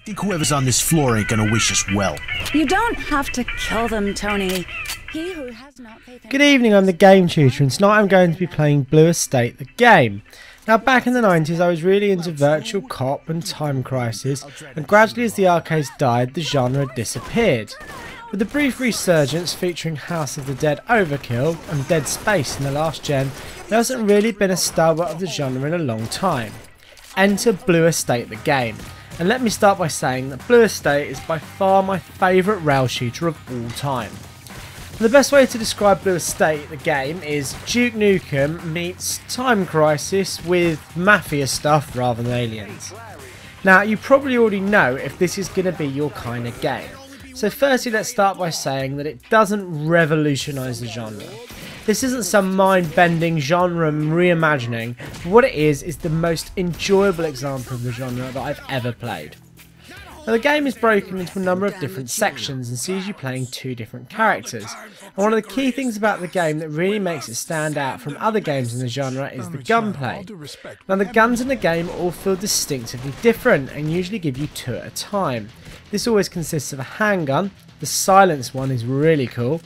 Think whoever's on this floor ain't gonna wish us well. You don't have to kill them, Tony. He who has not faith in... Good evening, I'm the Game Tutor, and tonight I'm going to be playing Blue Estate, the game. Now, back in the 90s I was really into Virtual Cop and Time Crisis, and gradually as the arcades died, the genre disappeared. With a brief resurgence featuring House of the Dead Overkill and Dead Space in the last gen, there hasn't really been a stalwart of the genre in a long time. Enter Blue Estate, the game. And let me start by saying that Blue Estate is by far my favourite rail shooter of all time. The best way to describe Blue Estate, the game, is Duke Nukem meets Time Crisis with mafia stuff rather than aliens. Now, you probably already know if this is going to be your kind of game. So firstly, let's start by saying that it doesn't revolutionise the genre. This isn't some mind-bending genre reimagining, but what it is the most enjoyable example of the genre that I've ever played. Now, the game is broken into a number of different sections and sees you playing two different characters. And one of the key things about the game that really makes it stand out from other games in the genre is the gunplay. Now, the guns in the game all feel distinctively different and usually give you two at a time. This always consists of a handgun. The silenced one is really cool.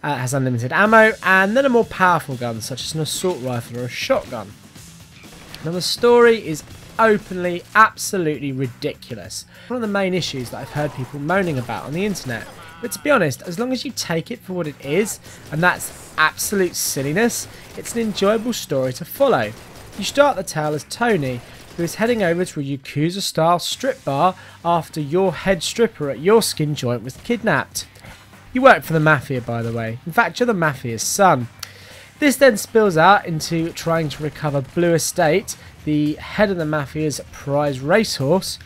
Has unlimited ammo, and then a more powerful gun such as an assault rifle or a shotgun. Now, the story is openly absolutely ridiculous. One of the main issues that I've heard people moaning about on the internet, but to be honest, as long as you take it for what it is, and that's absolute silliness, it's an enjoyable story to follow. You start the tale as Tony, who is heading over to a Yakuza style strip bar after your head stripper at your skin joint was kidnapped. You work for the Mafia, by the way. In fact, you're the Mafia's son. This then spills out into trying to recover Blue Estate, the head of the Mafia's prize racehorse.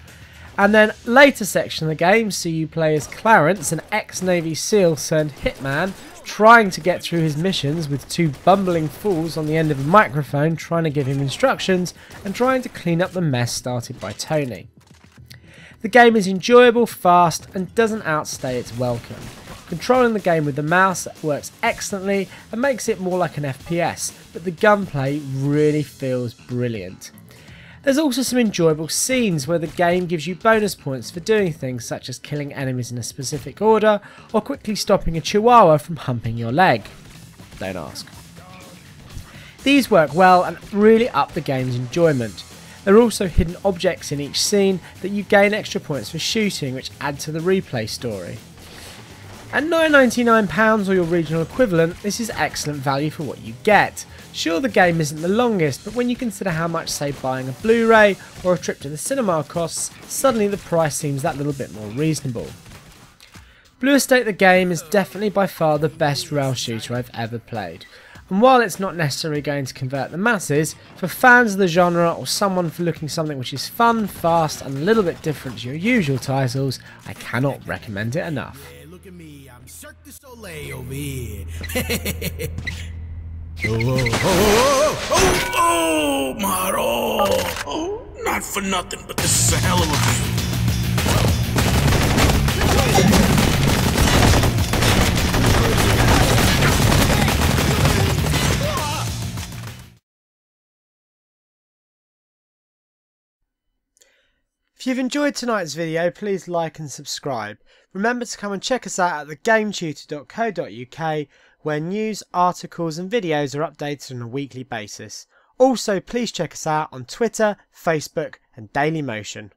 And then later section of the game see you play as Clarence, an ex-Navy SEAL turned hitman, trying to get through his missions with two bumbling fools on the end of a microphone trying to give him instructions and trying to clean up the mess started by Tony. The game is enjoyable, fast, and doesn't outstay its welcome. Controlling the game with the mouse works excellently and makes it more like an FPS, but the gunplay really feels brilliant. There's also some enjoyable scenes where the game gives you bonus points for doing things such as killing enemies in a specific order or quickly stopping a chihuahua from humping your leg. Don't ask. These work well and really up the game's enjoyment. There are also hidden objects in each scene that you gain extra points for shooting, which add to the replay story. At £9.99 or your regional equivalent, this is excellent value for what you get. Sure, the game isn't the longest, but when you consider how much, say, buying a Blu-ray or a trip to the cinema costs, suddenly the price seems that little bit more reasonable. Blue Estate the game is definitely by far the best rail shooter I've ever played. And while it's not necessarily going to convert the masses, for fans of the genre or someone for looking something which is fun, fast and a little bit different to your usual titles, I cannot recommend it enough. Look at me, I'm Cirque du Soleil over here. Oh, Maro! Oh, not for nothing, but this is a hell of a view. If you've enjoyed tonight's video, please like and subscribe. Remember to come and check us out at thegametutor.co.uk, where news, articles and videos are updated on a weekly basis. Also, please check us out on Twitter, Facebook and Dailymotion.